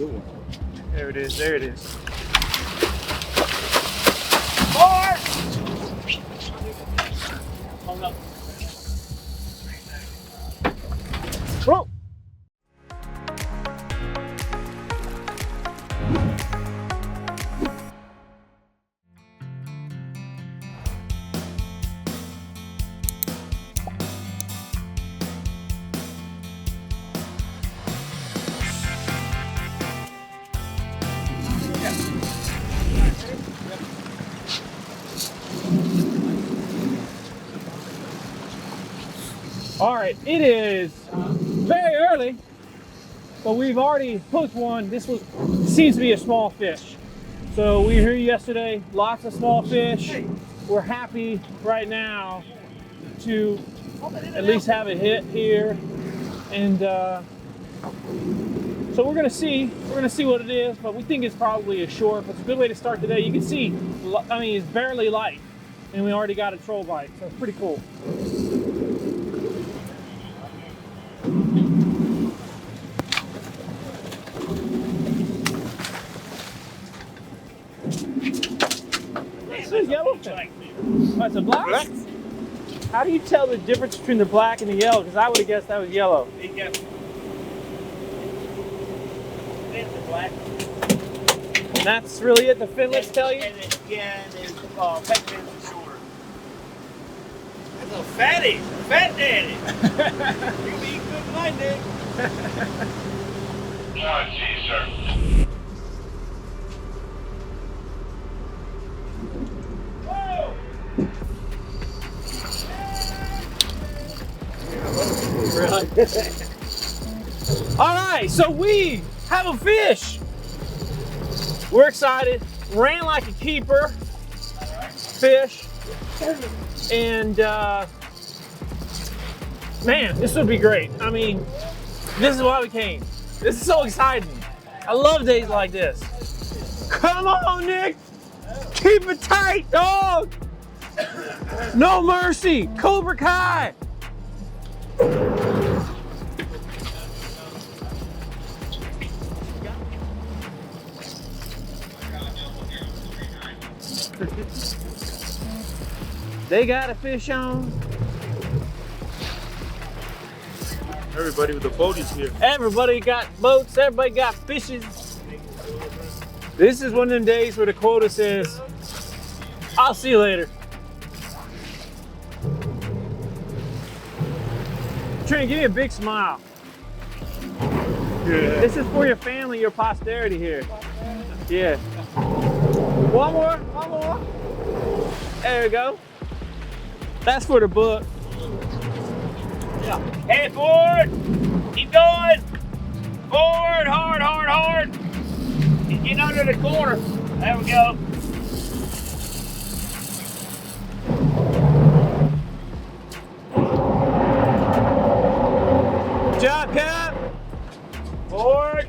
There it is, there it is. Forward! Hold up. Whoa! All right, it is very early, but we've already hooked one. This seems to be a small fish. So we were here yesterday, lots of small fish. We're happy right now to at least have a hit here. And so we're gonna see what it is, but we think it's probably a short. But it's a good way to start the day. You can see, I mean, it's barely light, and we already got a troll bite, so it's pretty cool. This is yellowfin. Oh, it's a black? How do you tell the difference between the black and the yellow? Because I would have guessed that was yellow. It's the black. And that's really it, the finlets tell you? And then pet fins are shorter. That's a fatty, fat daddy. You be good minded. Oh, geez, sir. All right, so we have a fish. We're excited. Ran like a keeper fish. And man, this would be great. I mean, this is why we came. This is so exciting. I love days like this. Come on, Nick. Keep it tight, dog. No mercy. Cobra Kai. They got a fish on. Everybody with the boat is here. Everybody got boats, everybody got fishes. This is one of them days where the quota says, I'll see you later. Trini, give me a big smile. Yeah. This is for your family, your posterity here. Yeah. One more, one more. There we go. That's for the book. Yeah. Head forward. Keep going. Forward, hard, hard, hard. He's getting under the corner. There we go. Good job, Cap. Forward.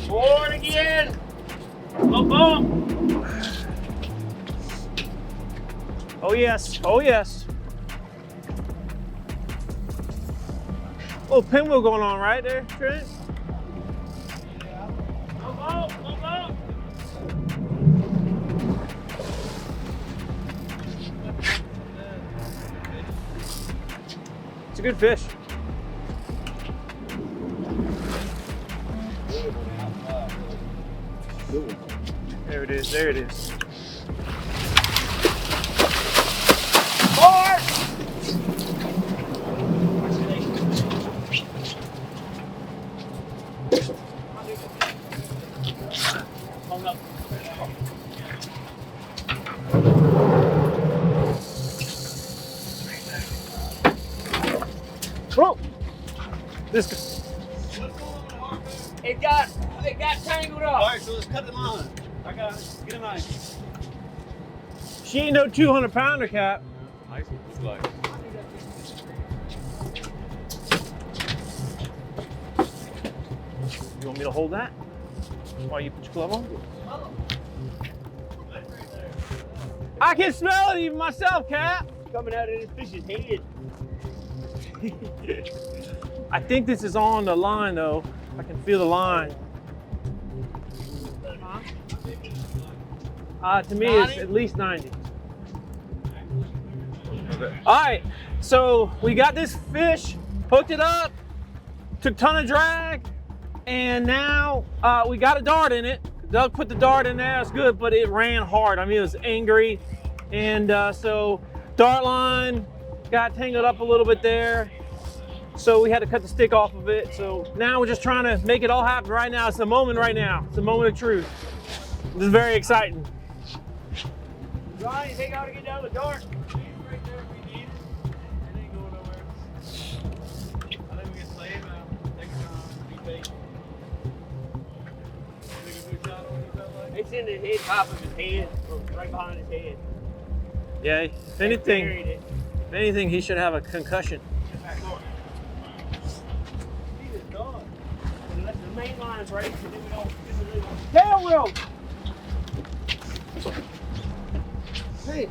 Forward again. Bump, bump. Oh yes, oh yes. Oh, pinwheel going on right there, Trent. Bump, bump, bump, bump. It's a good fish. There it is, there it is. Forward. Hold up. Whoa! This. It got tangled up. All right, so let's cut them on. I got it. Get him on. She ain't no 200-pounder, Cap. Nice slide. You want me to hold that while you put your glove on? I can smell it even myself, Cap. Coming out of this fish's head. I think this is on the line though. I can feel the line. To me, it's at least 90. Okay. All right, so we got this fish, hooked it up, took a ton of drag, and now we got a dart in it. Doug put the dart in there, it's good, but it ran hard. I mean, it was angry. And so dart line got tangled up a little bit there. So we had to cut the stick off of it. So now we're just trying to make it all happen right now. It's the moment right now. It's the moment of truth. This is very exciting. Ryan, you think I ought to get down the dart? Right there if we need it. It ain't going nowhere. I think we can slay him out. Next time, be patient. Take a good shot on it, felt like. It's in the head top of his head, or right behind his head. Yeah, if anything, he should have a concussion. The main line's right, so then we don't Tail rope! Hey.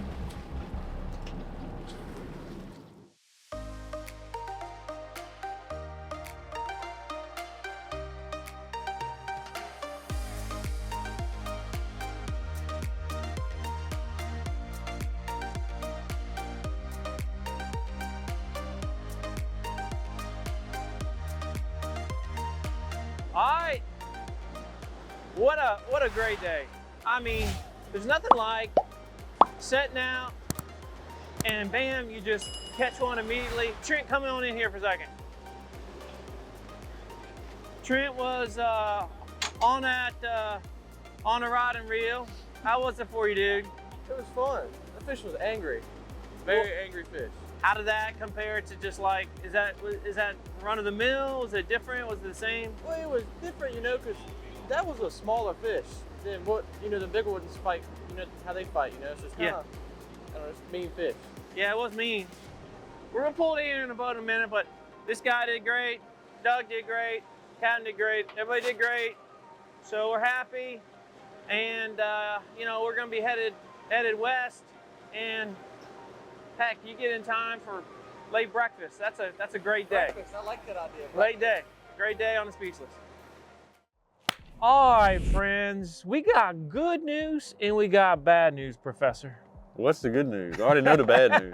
All right, what a great day. I mean, there's nothing like setting out and bam, you just catch one immediately. Trent, come on in here for a second. Trent was on the rod and reel. How was it for you, dude? It was fun. The fish was angry. Very angry fish. How did that compare to just like, is that run of the mill? Was it different? Was it the same? Well, it was different, you know, because that was a smaller fish than what, you know, the bigger ones fight, you know, how they fight, you know, it's just kind of, I don't know, it's mean fish. Yeah, it was mean. We're gonna pull it in about a minute, but this guy did great. Doug did great. Captain did great. Everybody did great. So we're happy, and you know, we're gonna be headed west, and heck, you get in time for late breakfast. That's a great day. Breakfast, I like that idea. Late day. Great day on the Speechless. All right, friends, we got good news and we got bad news, Professor. What's the good news? I already know the bad news.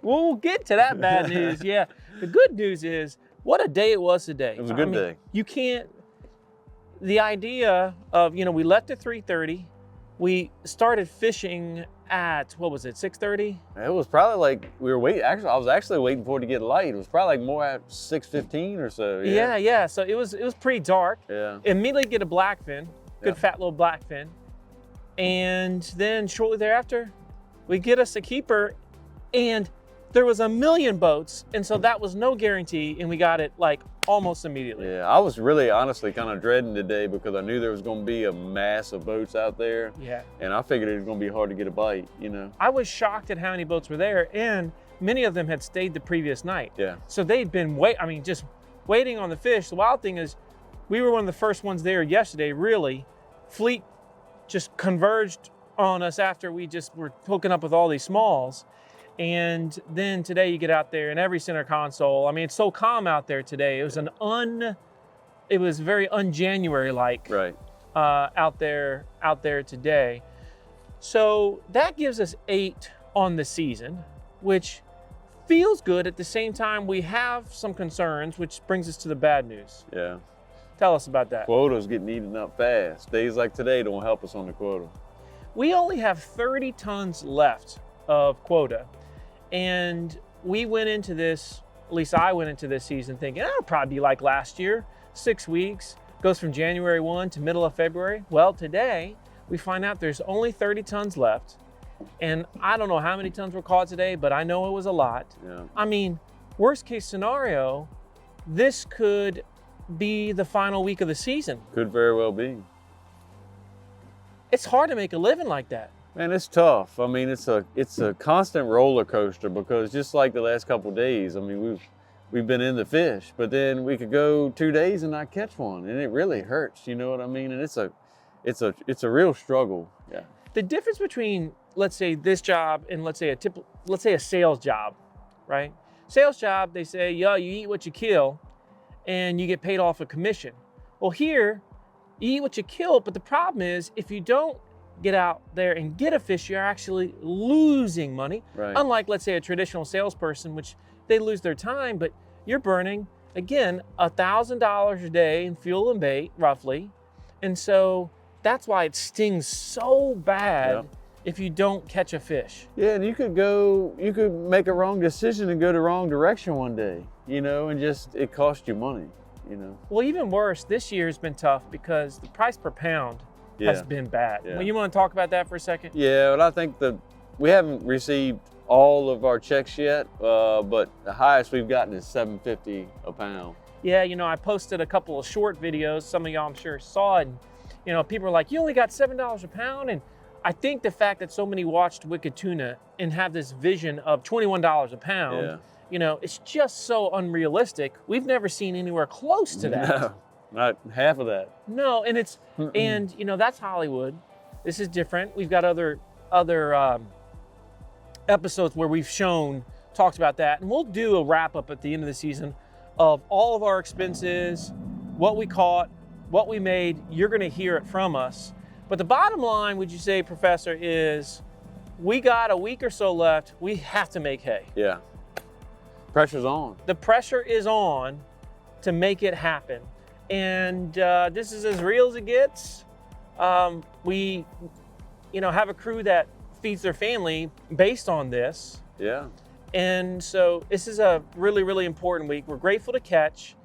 We'll get to that bad news, yeah. The good news is, what a day it was today. It was a good day. You can't, the idea of, you know, we left at 3:30. We started fishing at, what was it, 6:30? It was probably like, we were waiting, actually, I was actually waiting for it to get light. It was probably like more at 6:15 or so. Yeah. So it was pretty dark. Yeah. Immediately get a blackfin, good fat little blackfin. And then shortly thereafter, we get us a keeper, and there was a million boats, and so that was no guarantee, and we got it like almost immediately. Yeah, I was really honestly kind of dreading today because I knew there was going to be a mass of boats out there. Yeah. And I figured it was going to be hard to get a bite, you know. I was shocked at how many boats were there, and many of them had stayed the previous night. Yeah. So they'd been just waiting on the fish. The wild thing is, we were one of the first ones there yesterday, really. Fleet just converged on us after we just were hooking up with all these smalls. And then today you get out there in every center console. I mean, it's so calm out there today. It was very un-January-like Right. out there today. So that gives us 8 on the season, which feels good. At the same time, we have some concerns, which brings us to the bad news. Yeah. Tell us about that. Quota's getting eaten up fast. Days like today don't help us on the quota. We only have 30 tons left of quota. And we went into this, at least I went into this season thinking, it'll probably be like last year, 6 weeks, goes from January 1 to middle of February. Well, today we find out there's only 30 tons left. And I don't know how many tons were caught today, but I know it was a lot. Yeah. I mean, worst case scenario, this could be the final week of the season. Could very well be. It's hard to make a living like that. Man, it's tough. I mean, it's a constant roller coaster because just like the last couple of days, I mean, we've been in the fish, but then we could go 2 days and not catch one, and it really hurts. You know what I mean? And it's a real struggle. Yeah. The difference between, let's say, this job and let's say a sales job, right? sales job, they say, yo, you eat what you kill and you get paid off a commission. Well, here, you eat what you kill, but the problem is if you don't get out there and get a fish, you're actually losing money. Right. Unlike, let's say, a traditional salesperson, which they lose their time, but you're burning, again, $1,000 a day in fuel and bait, roughly. And so that's why it stings so bad. Yep. If you don't catch a fish. Yeah, and you could make a wrong decision and go the wrong direction one day, you know, and just, it cost you money, you know. Well, even worse, this year has been tough because the price per pound has been bad. Yeah. Well, you want to talk about that for a second? Yeah, but I think we haven't received all of our checks yet, but the highest we've gotten is $7.50 a pound. Yeah, you know, I posted a couple of short videos. Some of y'all, I'm sure, saw it. And, you know, people are like, you only got $7 a pound? And I think the fact that so many watched Wicked Tuna and have this vision of $21 a pound, you know, it's just so unrealistic. We've never seen anywhere close to that. No, not half of that. No, and it's, and you know, that's Hollywood. This is different. We've got other episodes where we've talked about that, and we'll do a wrap up at the end of the season of all of our expenses, what we caught, what we made. You're going to hear it from us. But the bottom line, would you say, Professor, is we got a week or so left. We have to make hay. Yeah. Pressure's on. The pressure is on to make it happen. And this is as real as it gets. We, you know, have a crew that feeds their family based on this. Yeah. And so this is a really, really important week. We're grateful to catch,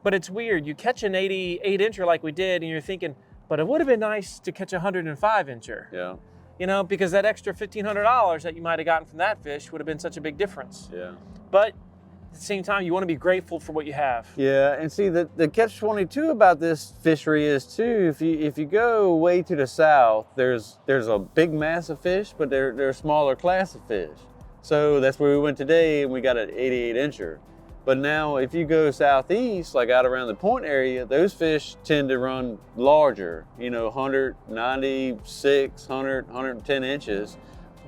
but it's weird. You catch an 88-incher like we did, and you're thinking, but it would have been nice to catch a 105-incher. Yeah. You know, because that extra $1,500 that you might have gotten from that fish would have been such a big difference. Yeah. But at the same time, you want to be grateful for what you have. Yeah, and see, the catch-22 about this fishery is too, if you go way to the south, there's a big mass of fish, but they're a smaller class of fish. So that's where we went today, and we got an 88-incher. But now if you go southeast, like out around the Point area, those fish tend to run larger, you know, 196, 100, 110 inches.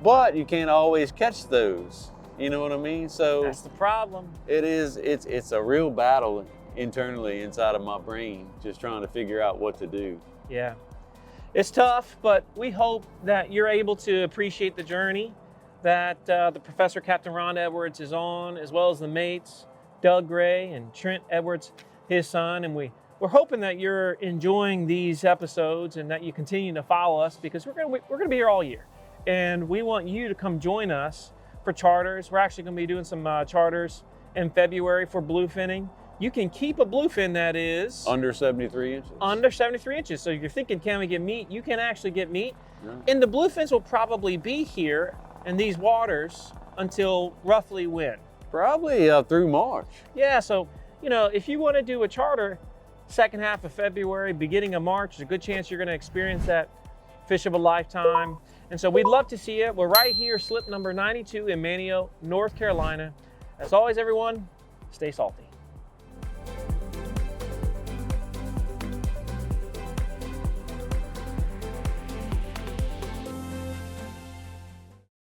But you can't always catch those, you know what I mean? So that's the problem. It's a real battle internally inside of my brain, just trying to figure out what to do. Yeah, it's tough, but we hope that you're able to appreciate the journey that the Professor Captain Ron Edwards is on, as well as the mates, Doug Gray and Trent Edwards, his son. And we're hoping that you're enjoying these episodes and that you continue to follow us, because we're gonna be here all year. And we want you to come join us for charters. We're actually gonna be doing some charters in February for bluefinning. You can keep a bluefin that is under 73 inches. Under 73 inches. So if you're thinking, can we get meat? You can actually get meat. Yeah. And the bluefins will probably be here in these waters until roughly when? Probably through March. Yeah, so, you know, if you want to do a charter second half of February, beginning of March, there's a good chance you're going to experience that fish of a lifetime. And so we'd love to see you. We're right here, slip number 92 in Manio, North Carolina. As always, everyone, stay salty.